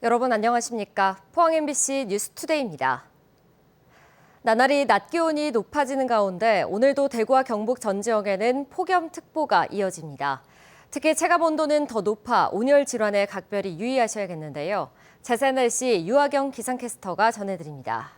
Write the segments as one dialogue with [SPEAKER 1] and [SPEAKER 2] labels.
[SPEAKER 1] 여러분 안녕하십니까? 포항 MBC 뉴스투데이입니다. 나날이 낮 기온이 높아지는 가운데 오늘도 대구와 경북 전 지역에는 폭염특보가 이어집니다. 특히 체감온도는 더 높아 온열 질환에 각별히 유의하셔야겠는데요. 자세한 날씨 유아경 기상캐스터가 전해드립니다.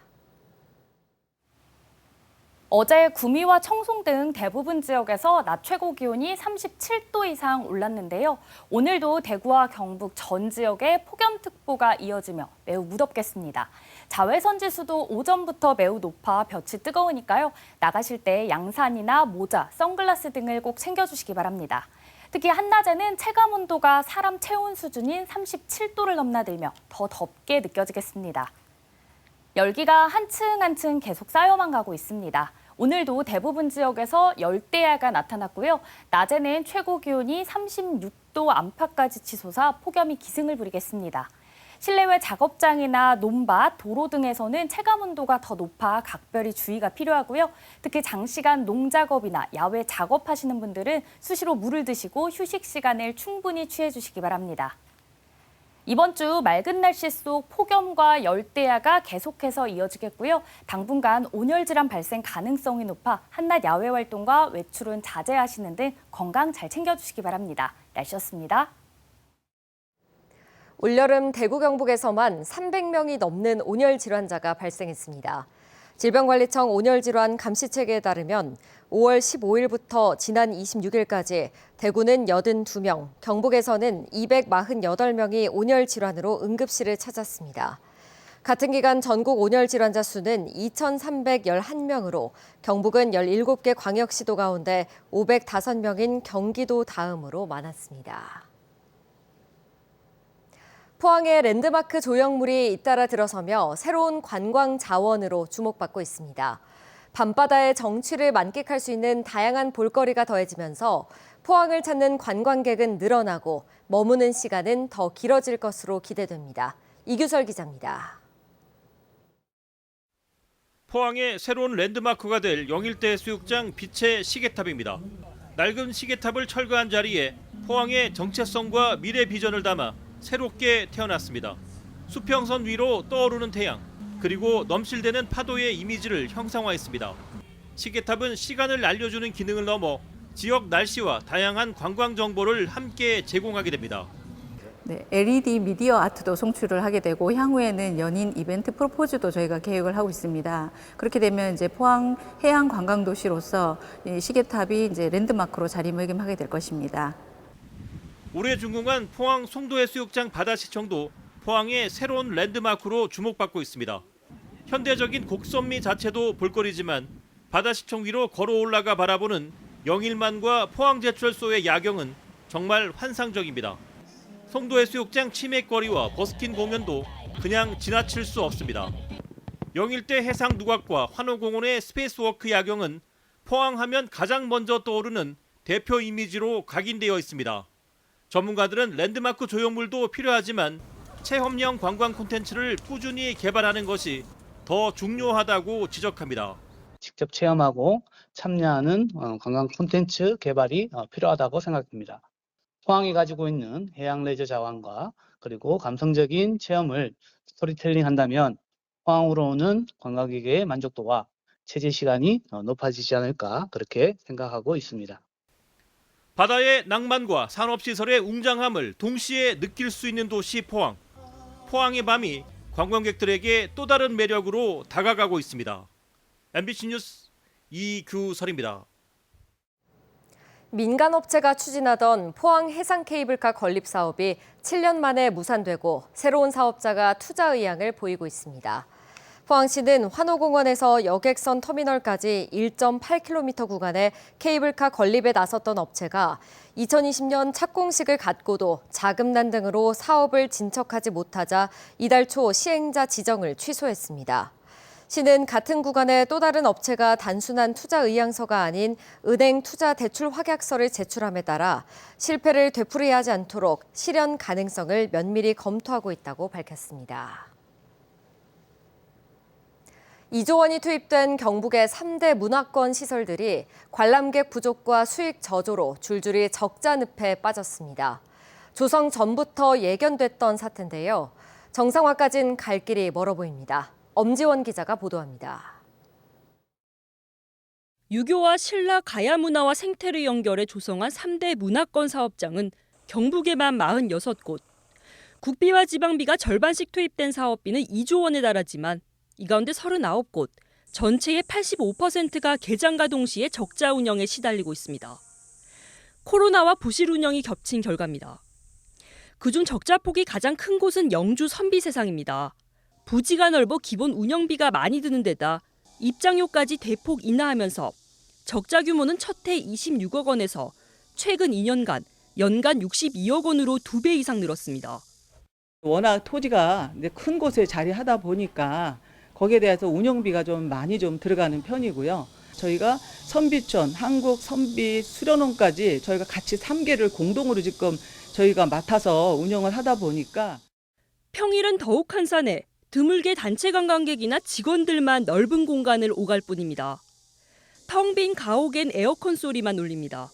[SPEAKER 2] 어제 구미와 청송 등 대부분 지역에서 낮 최고 기온이 37도 이상 올랐는데요. 오늘도 대구와 경북 전 지역에 폭염특보가 이어지며 매우 무덥겠습니다. 자외선 지수도 오전부터 매우 높아 볕이 뜨거우니까요. 나가실 때 양산이나 모자, 선글라스 등을 꼭 챙겨주시기 바랍니다. 특히 한낮에는 체감온도가 사람 체온 수준인 37도를 넘나들며 더 덥게 느껴지겠습니다. 열기가 한층 한층 계속 쌓여만 가고 있습니다. 오늘도 대부분 지역에서 열대야가 나타났고요. 낮에는 최고 기온이 36도 안팎까지 치솟아 폭염이 기승을 부리겠습니다. 실내외 작업장이나 논밭, 도로 등에서는 체감온도가 더 높아 각별히 주의가 필요하고요. 특히 장시간 농작업이나 야외 작업하시는 분들은 수시로 물을 드시고 휴식 시간을 충분히 취해주시기 바랍니다. 이번 주 맑은 날씨 속 폭염과 열대야가 계속해서 이어지겠고요. 당분간 온열 질환 발생 가능성이 높아 한낮 야외 활동과 외출은 자제하시는 등 건강 잘 챙겨주시기 바랍니다. 날씨였습니다.
[SPEAKER 1] 올여름 대구 경북에서만 300명이 넘는 온열 질환자가 발생했습니다. 질병관리청 온열질환 감시체계에 따르면 5월 15일부터 지난 26일까지 대구는 82명, 경북에서는 248명이 온열질환으로 응급실을 찾았습니다. 같은 기간 전국 온열질환자 수는 2,311명으로 경북은 17개 광역시도 가운데 505명인 경기도 다음으로 많았습니다. 포항의 랜드마크 조형물이 잇따라 들어서며 새로운 관광 자원으로 주목받고 있습니다. 밤바다의 정취를 만끽할 수 있는 다양한 볼거리가 더해지면서 포항을 찾는 관광객은 늘어나고 머무는 시간은 더 길어질 것으로 기대됩니다. 이규설 기자입니다.
[SPEAKER 3] 포항의 새로운 랜드마크가 될 영일대 해수욕장 빛의 시계탑입니다. 낡은 시계탑을 철거한 자리에 포항의 정체성과 미래 비전을 담아 새롭게 태어났습니다. 수평선 위로 떠오르는 태양, 그리고 넘실대는 파도의 이미지를 형상화했습니다. 시계탑은 시간을 알려주는 기능을 넘어 지역 날씨와 다양한 관광 정보를 함께 제공하게 됩니다.
[SPEAKER 4] 네, LED 미디어 아트도 송출을 하게 되고 향후에는 연인 이벤트 프로포즈도 저희가 계획을 하고 있습니다. 그렇게 되면 이제 포항 해양 관광 도시로서 이 시계탑이 이제 랜드마크로 자리매김하게 될 것입니다.
[SPEAKER 3] 올해 준공한 포항 송도해수욕장 바다시청도 포항의 새로운 랜드마크로 주목받고 있습니다. 현대적인 곡선미 자체도 볼거리지만 바다시청 위로 걸어 올라가 바라보는 영일만과 포항제철소의 야경은 정말 환상적입니다. 송도해수욕장 치맥거리와 버스킹 공연도 그냥 지나칠 수 없습니다. 영일대 해상누각과 환호공원의 스페이스워크 야경은 포항하면 가장 먼저 떠오르는 대표 이미지로 각인되어 있습니다. 전문가들은 랜드마크 조형물도 필요하지만 체험형 관광 콘텐츠를 꾸준히 개발하는 것이 더 중요하다고 지적합니다.
[SPEAKER 5] 직접 체험하고 참여하는 관광 콘텐츠 개발이 필요하다고 생각합니다. 포항이 가지고 있는 해양 레저 자원과 그리고 감성적인 체험을 스토리텔링 한다면 포항으로 오는 관광객의 만족도와 체제 시간이 높아지지 않을까 그렇게 생각하고 있습니다.
[SPEAKER 3] 바다의 낭만과 산업시설의 웅장함을 동시에 느낄 수 있는 도시 포항. 포항의 밤이 관광객들에게 또 다른 매력으로 다가가고 있습니다. MBC 뉴스 이규설입니다.
[SPEAKER 1] 민간업체가 추진하던 포항 해상 케이블카 건립 사업이 7년 만에 무산되고 새로운 사업자가 투자 의향을 보이고 있습니다. 포항시는 환호공원에서 여객선 터미널까지 1.8km 구간의 케이블카 건립에 나섰던 업체가 2020년 착공식을 갖고도 자금난 등으로 사업을 진척하지 못하자 이달 초 시행자 지정을 취소했습니다. 시는 같은 구간의 또 다른 업체가 단순한 투자 의향서가 아닌 은행 투자 대출 확약서를 제출함에 따라 실패를 되풀이하지 않도록 실현 가능성을 면밀히 검토하고 있다고 밝혔습니다. 2조 원이 투입된 경북의 3대 문화권 시설들이 관람객 부족과 수익 저조로 줄줄이 적자 늪에 빠졌습니다. 조성 전부터 예견됐던 사태인데요. 정상화까진 갈 길이 멀어 보입니다. 엄지원 기자가 보도합니다.
[SPEAKER 6] 유교와 신라 가야 문화와 생태를 연결해 조성한 3대 문화권 사업장은 경북에만 46곳. 국비와 지방비가 절반씩 투입된 사업비는 2조 원에 달하지만 이 가운데 39곳, 전체의 85%가 개장과 동시에 적자 운영에 시달리고 있습니다. 코로나와 부실 운영이 겹친 결과입니다. 그중 적자폭이 가장 큰 곳은 영주 선비세상입니다. 부지가 넓어 기본 운영비가 많이 드는 데다 입장료까지 대폭 인하하면서 적자 규모는 첫 해 26억 원에서 최근 2년간 연간 62억 원으로 2배 이상 늘었습니다.
[SPEAKER 7] 워낙 토지가 큰 곳에 자리하다 보니까 거기에 대해서 운영비가 좀 많이 들어가는 편이고요. 저희가 선비촌, 한국 선비 수련원까지 저희가 같이 3개를 공동으로 지금 저희가 맡아서 운영을 하다 보니까
[SPEAKER 6] 평일은 더욱 한산해 드물게 단체 관광객이나 직원들만 넓은 공간을 오갈 뿐입니다. 텅 빈 가옥엔 에어컨 소리만 울립니다.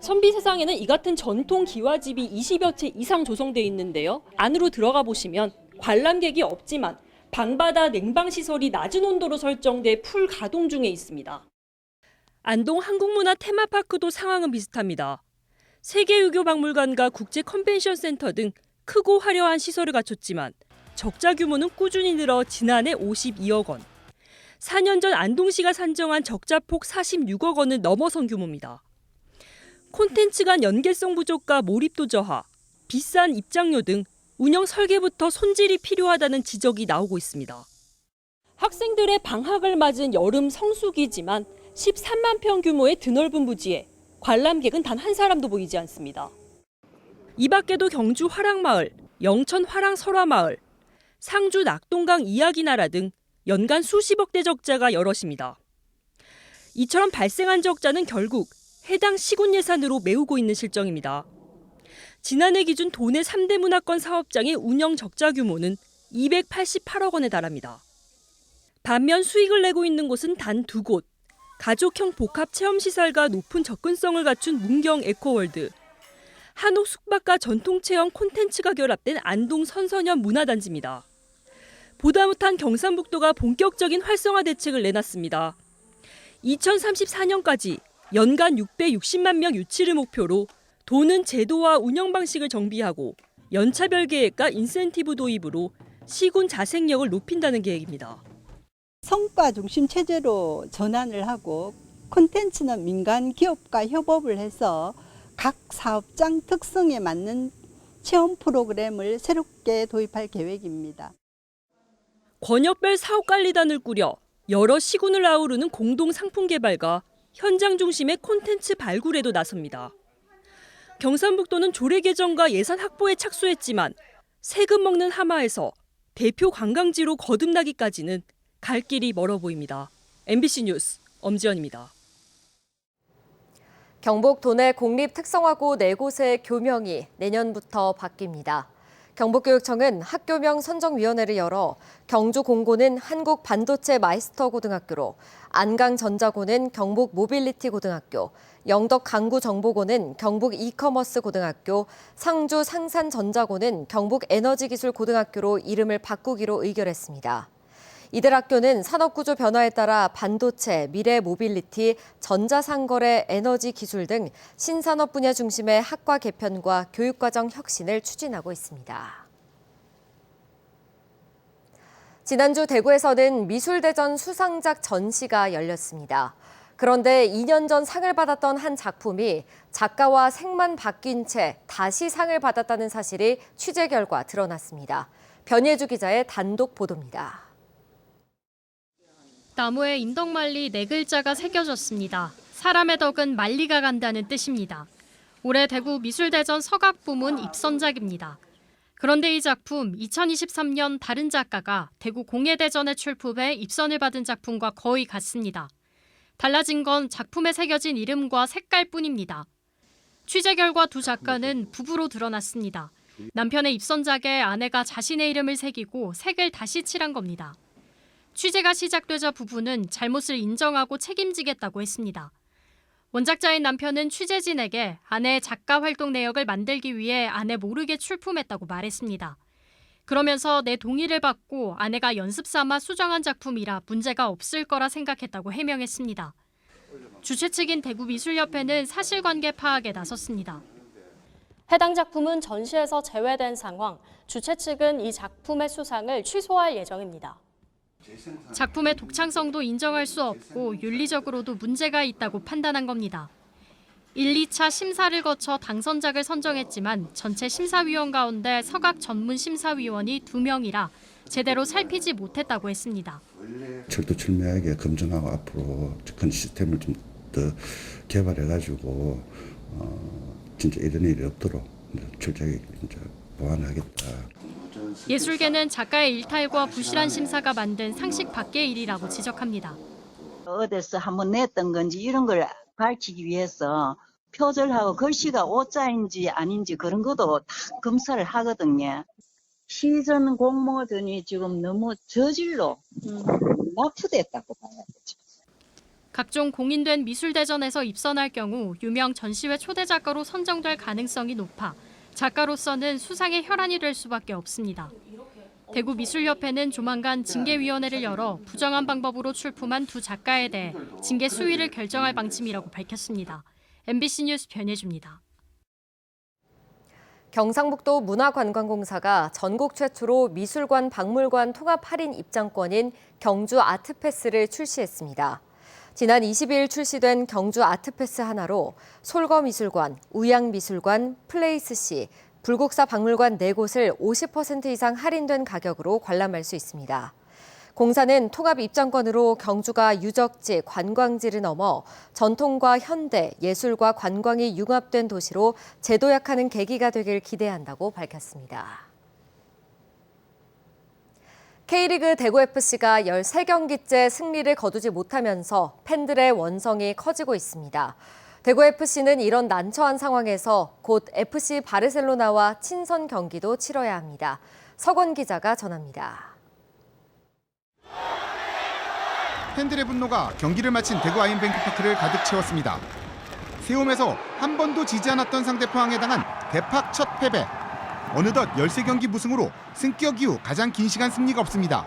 [SPEAKER 6] 선비세상에는 이 같은 전통 기와집이 20여 채 이상 조성돼 있는데요. 안으로 들어가 보시면 관람객이 없지만 방바다 냉방시설이 낮은 온도로 설정돼 풀 가동 중에 있습니다. 안동 한국문화 테마파크도 상황은 비슷합니다. 세계유교박물관과 국제 컨벤션 센터 등 크고 화려한 시설을 갖췄지만 적자 규모는 꾸준히 늘어 지난해 52억 원. 4년 전 안동시가 산정한 적자폭 46억 원을 넘어선 규모입니다. 콘텐츠 간 연계성 부족과 몰입도 저하, 비싼 입장료 등 운영 설계부터 손질이 필요하다는 지적이 나오고 있습니다. 학생들의 방학을 맞은 여름 성수기지만 13만 평 규모의 드넓은 부지에 관람객은 단 한 사람도 보이지 않습니다. 이 밖에도 경주 화랑마을, 영천 화랑설화마을, 상주 낙동강 이야기나라 등 연간 수십억 대 적자가 여럿입니다. 이처럼 발생한 적자는 결국 해당 시군 예산으로 메우고 있는 실정입니다. 지난해 기준 도내 3대 문화권 사업장의 운영 적자 규모는 288억 원에 달합니다. 반면 수익을 내고 있는 곳은 단 2곳. 가족형 복합체험시설과 높은 접근성을 갖춘 문경 에코월드, 한옥 숙박과 전통체험 콘텐츠가 결합된 안동 선선현 문화단지입니다. 보다 못한 경상북도가 본격적인 활성화 대책을 내놨습니다. 2034년까지 연간 660만 명 유치를 목표로 도는 제도와 운영 방식을 정비하고 연차별 계획과 인센티브 도입으로 시군 자생력을 높인다는 계획입니다.
[SPEAKER 8] 성과 중심 체제로 전환을 하고 콘텐츠는 민간 기업과 협업을 해서 각 사업장 특성에 맞는 체험 프로그램을 새롭게 도입할 계획입니다.
[SPEAKER 6] 권역별 사업관리단을 꾸려 여러 시군을 아우르는 공동 상품 개발과 현장 중심의 콘텐츠 발굴에도 나섭니다. 경상북도는 조례 개정과 예산 확보에 착수했지만 세금 먹는 하마에서 대표 관광지로 거듭나기까지는 갈 길이 멀어 보입니다. MBC 뉴스 엄지연입니다.
[SPEAKER 1] 경북 도내 공립특성화고 4곳의 교명이 내년부터 바뀝니다. 경북교육청은 학교명 선정위원회를 열어 경주 공고는 한국반도체 마이스터고등학교로, 안강전자고는 경북 모빌리티고등학교, 영덕 강구정보고는 경북 이커머스고등학교, 상주 상산전자고는 경북 에너지기술고등학교로 이름을 바꾸기로 의결했습니다. 이들 학교는 산업구조 변화에 따라 반도체, 미래 모빌리티, 전자상거래, 에너지 기술 등 신산업 분야 중심의 학과 개편과 교육과정 혁신을 추진하고 있습니다. 지난주 대구에서는 미술대전 수상작 전시가 열렸습니다. 그런데 2년 전 상을 받았던 한 작품이 작가와 색만 바뀐 채 다시 상을 받았다는 사실이 취재 결과 드러났습니다. 변예주 기자의 단독 보도입니다.
[SPEAKER 9] 나무에 인덕말리 4글자가 새겨졌습니다. 사람의 덕은 말리가 간다는 뜻입니다. 올해 대구 미술대전 서각부문 입선작입니다. 그런데 이 작품 2023년 다른 작가가 대구 공예대전에 출품해 입선을 받은 작품과 거의 같습니다. 달라진 건 작품에 새겨진 이름과 색깔뿐입니다. 취재 결과 두 작가는 부부로 드러났습니다. 남편의 입선작에 아내가 자신의 이름을 새기고 색을 다시 칠한 겁니다. 취재가 시작되자 부부는 잘못을 인정하고 책임지겠다고 했습니다. 원작자인 남편은 취재진에게 아내의 작가 활동 내역을 만들기 위해 아내 모르게 출품했다고 말했습니다. 그러면서 내 동의를 받고 아내가 연습 삼아 수정한 작품이라 문제가 없을 거라 생각했다고 해명했습니다. 주최 측인 대구미술협회는 사실관계 파악에 나섰습니다. 해당 작품은 전시에서 제외된 상황, 주최 측은 이 작품의 수상을 취소할 예정입니다. 작품의 독창성도 인정할 수 없고 윤리적으로도 문제가 있다고 판단한 겁니다. 1, 2차 심사를 거쳐 당선작을 선정했지만 전체 심사위원 가운데 서각 전문 심사위원이 2명이라 제대로 살피지 못했다고 했습니다.
[SPEAKER 10] 철두철미하게 검증하고 앞으로 큰 시스템을 좀 더 개발해가지고 진짜 이런 일이 없도록 철저하게 보완하겠다.
[SPEAKER 9] 예술계는 작가의 일탈과 부실한 심사가 만든 상식 밖의 일이라고 지적합니다.
[SPEAKER 11] 어디서 한번 냈던 건지 이런 걸 밝히기 위해서 표절하고 글씨가 오자인지 아닌지 그런 것도 다 검사를 하거든요. 시전 공모전이 지금 너무 저질로 납부됐다고 봐야 되죠.
[SPEAKER 9] 각종 공인된 미술대전에서 입선할 경우 유명 전시회 초대 작가로 선정될 가능성이 높아 작가로서는 수상의 혈안이 될 수밖에 없습니다. 대구미술협회는 조만간 징계위원회를 열어 부정한 방법으로 출품한 2 작가에 대해 징계 수위를 결정할 방침이라고 밝혔습니다. MBC 뉴스 변혜주입니다.
[SPEAKER 1] 경상북도 문화관광공사가 전국 최초로 미술관 박물관 통합 할인 입장권인 경주 아트패스를 출시했습니다. 지난 22일 출시된 경주 아트패스 하나로 솔거미술관, 우양미술관, 플레이스C, 불국사 박물관 4곳을 50% 이상 할인된 가격으로 관람할 수 있습니다. 공사는 통합 입장권으로 경주가 유적지, 관광지를 넘어 전통과 현대, 예술과 관광이 융합된 도시로 재도약하는 계기가 되길 기대한다고 밝혔습니다. K리그 대구FC가 13경기째 승리를 거두지 못하면서 팬들의 원성이 커지고 있습니다. 대구FC는 이런 난처한 상황에서 곧 FC 바르셀로나와 친선 경기도 치러야 합니다. 석원 기자가 전합니다.
[SPEAKER 12] 팬들의 분노가 경기를 마친 대구 아이언뱅크파크를 가득 채웠습니다. 세움에서 한 번도 지지 않았던 상대 포항에 당한 대팍 첫 패배. 어느덧 13경기 무승으로 승격 이후 가장 긴 시간 승리가 없습니다.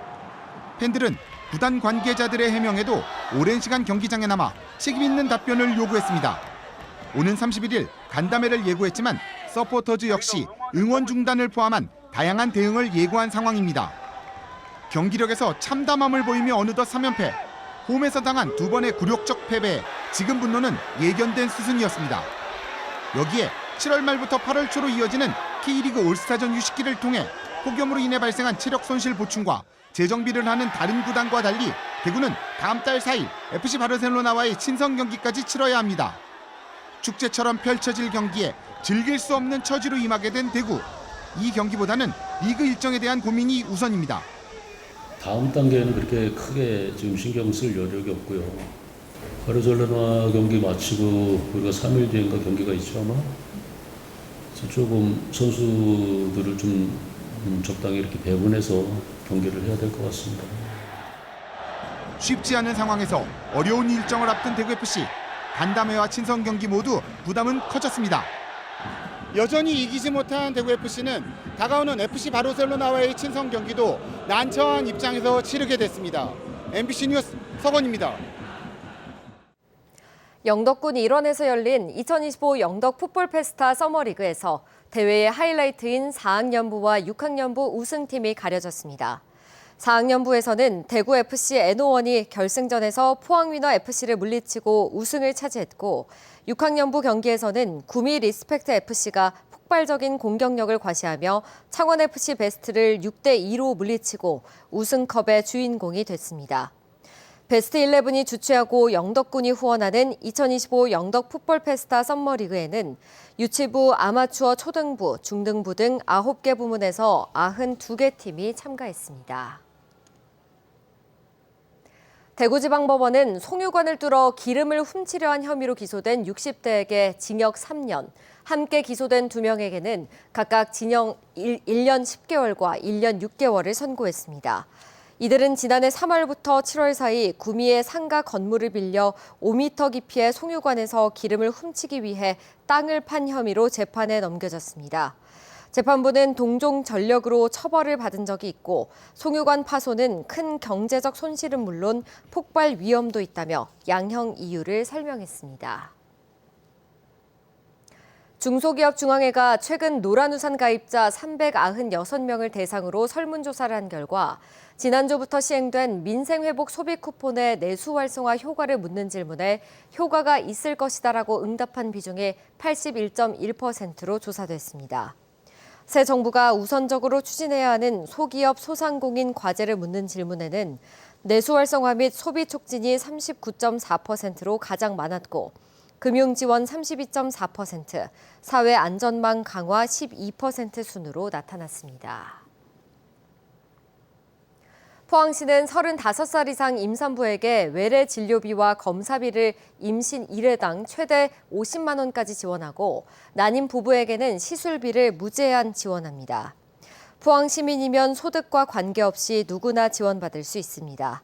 [SPEAKER 12] 팬들은 구단 관계자들의 해명에도 오랜 시간 경기장에 남아 책임 있는 답변을 요구했습니다. 오는 31일 간담회를 예고했지만 서포터즈 역시 응원 중단을 포함한 다양한 대응을 예고한 상황입니다. 경기력에서 참담함을 보이며 어느덧 3연패, 홈에서 당한 2번의 굴욕적 패배에 지금 분노는 예견된 수순이었습니다. 여기에 7월 말부터 8월 초로 이어지는 K리그 올스타전 휴식기를 통해 폭염으로 인해 발생한 체력 손실 보충과 재정비를 하는 다른 구단과 달리 대구는 다음 달 4일 FC 바르셀로나와의 친선 경기까지 치러야 합니다. 축제처럼 펼쳐질 경기에 즐길 수 없는 처지로 임하게 된 대구. 이 경기보다는 리그 일정에 대한 고민이 우선입니다.
[SPEAKER 13] 다음 단계는 그렇게 크게 지금 신경 쓸 여력이 없고요. 바르셀로나 경기 마치고 우리가 3일 뒤인가 경기가 있죠 아마. 그래서 조금 선수들을 좀 적당히 이렇게 배분해서 경기를 해야 될 것 같습니다.
[SPEAKER 12] 쉽지 않은 상황에서 어려운 일정을 앞둔 대구FC. 간담회와 친선 경기 모두 부담은 커졌습니다. 여전히 이기지 못한 대구FC는 다가오는 FC 바르셀로나와의 친선 경기도 난처한 입장에서 치르게 됐습니다. MBC 뉴스 석원입니다.
[SPEAKER 1] 영덕군 일원에서 열린 2025 영덕 풋볼 페스타 서머리그에서 대회의 하이라이트인 4학년부와 6학년부 우승팀이 가려졌습니다. 4학년부에서는 대구FC N01이 결승전에서 포항위너FC를 물리치고 우승을 차지했고 6학년부 경기에서는 구미 리스펙트FC가 폭발적인 공격력을 과시하며 창원FC 베스트를 6대2로 물리치고 우승컵의 주인공이 됐습니다. 베스트 11이 주최하고 영덕군이 후원하는 2025 영덕 풋볼 페스타 썸머리그에는 유치부, 아마추어, 초등부, 중등부 등 9개 부문에서 92개 팀이 참가했습니다. 대구지방법원은 송유관을 뚫어 기름을 훔치려 한 혐의로 기소된 60대에게 징역 3년, 함께 기소된 2명에게는 각각 징역 1년 10개월과 1년 6개월을 선고했습니다. 이들은 지난해 3월부터 7월 사이 구미의 상가 건물을 빌려 5m 깊이의 송유관에서 기름을 훔치기 위해 땅을 판 혐의로 재판에 넘겨졌습니다. 재판부는 동종 전력으로 처벌을 받은 적이 있고 송유관 파손은 큰 경제적 손실은 물론 폭발 위험도 있다며 양형 이유를 설명했습니다. 중소기업 중앙회가 최근 노란우산 가입자 396명을 대상으로 설문조사를 한 결과 지난주부터 시행된 민생회복 소비 쿠폰의 내수 활성화 효과를 묻는 질문에 효과가 있을 것이다라고 응답한 비중이 81.1%로 조사됐습니다. 새 정부가 우선적으로 추진해야 하는 소기업 소상공인 과제를 묻는 질문에는 내수 활성화 및 소비 촉진이 39.4%로 가장 많았고 금융지원 32.4%, 사회 안전망 강화 12% 순으로 나타났습니다. 포항시는 35살 이상 임산부에게 외래 진료비와 검사비를 임신 1회당 최대 50만 원까지 지원하고 난임 부부에게는 시술비를 무제한 지원합니다. 포항 시민이면 소득과 관계없이 누구나 지원받을 수 있습니다.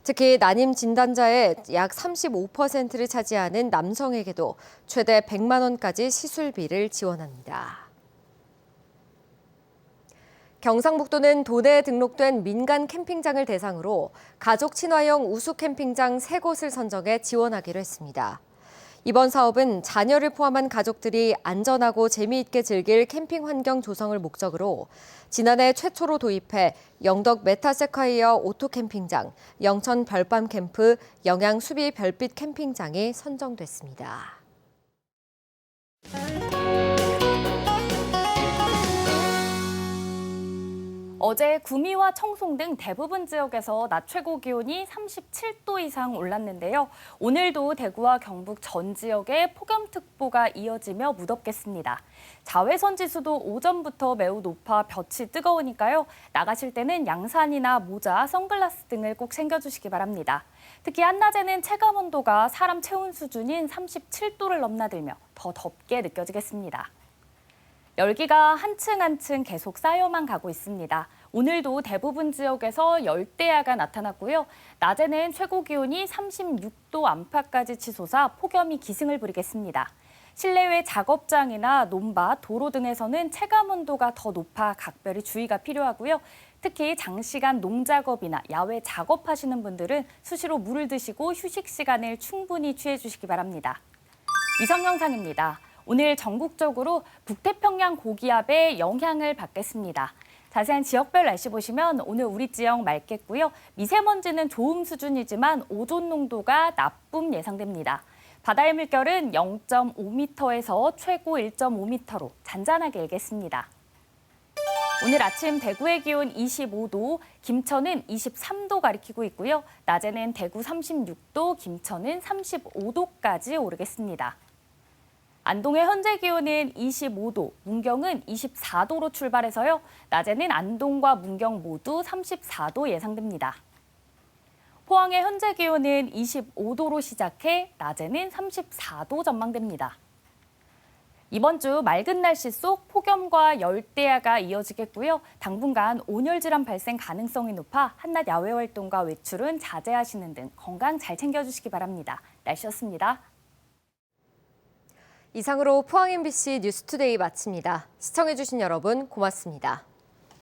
[SPEAKER 1] 특히 난임 진단자의 약 35%를 차지하는 남성에게도 최대 100만 원까지 시술비를 지원합니다. 경상북도는 도내에 등록된 민간 캠핑장을 대상으로 가족 친화형 우수 캠핑장 3곳을 선정해 지원하기로 했습니다. 이번 사업은 자녀를 포함한 가족들이 안전하고 재미있게 즐길 캠핑 환경 조성을 목적으로 지난해 최초로 도입해 영덕 메타세콰이어 오토 캠핑장, 영천 별밤 캠프, 영양 수비 별빛 캠핑장이 선정됐습니다.
[SPEAKER 2] 어제 구미와 청송 등 대부분 지역에서 낮 최고 기온이 37도 이상 올랐는데요. 오늘도 대구와 경북 전 지역에 폭염특보가 이어지며 무덥겠습니다. 자외선 지수도 오전부터 매우 높아 볕이 뜨거우니까요. 나가실 때는 양산이나 모자, 선글라스 등을 꼭 챙겨주시기 바랍니다. 특히 한낮에는 체감온도가 사람 체온 수준인 37도를 넘나들며 더 덥게 느껴지겠습니다. 열기가 한층 한층 계속 쌓여만 가고 있습니다. 오늘도 대부분 지역에서 열대야가 나타났고요. 낮에는 최고 기온이 36도 안팎까지 치솟아 폭염이 기승을 부리겠습니다. 실내외 작업장이나 논밭, 도로 등에서는 체감온도가 더 높아 각별히 주의가 필요하고요. 특히 장시간 농작업이나 야외 작업하시는 분들은 수시로 물을 드시고 휴식 시간을 충분히 취해주시기 바랍니다. 이상 영상입니다. 오늘 전국적으로 북태평양 고기압의 영향을 받겠습니다. 자세한 지역별 날씨 보시면 오늘 우리 지역 맑겠고요. 미세먼지는 좋음 수준이지만 오존 농도가 나쁨 예상됩니다. 바다의 물결은 0.5m에서 최고 1.5m로 잔잔하게 일겠습니다. 오늘 아침 대구의 기온 25도, 김천은 23도 가리키고 있고요. 낮에는 대구 36도, 김천은 35도까지 오르겠습니다. 안동의 현재 기온은 25도, 문경은 24도로 출발해서요. 낮에는 안동과 문경 모두 34도 예상됩니다. 포항의 현재 기온은 25도로 시작해 낮에는 34도 전망됩니다. 이번 주 맑은 날씨 속 폭염과 열대야가 이어지겠고요. 당분간 온열 질환 발생 가능성이 높아 한낮 야외 활동과 외출은 자제하시는 등 건강 잘 챙겨주시기 바랍니다. 날씨였습니다.
[SPEAKER 1] 이상으로 포항 MBC 뉴스투데이 마칩니다. 시청해주신 여러분 고맙습니다.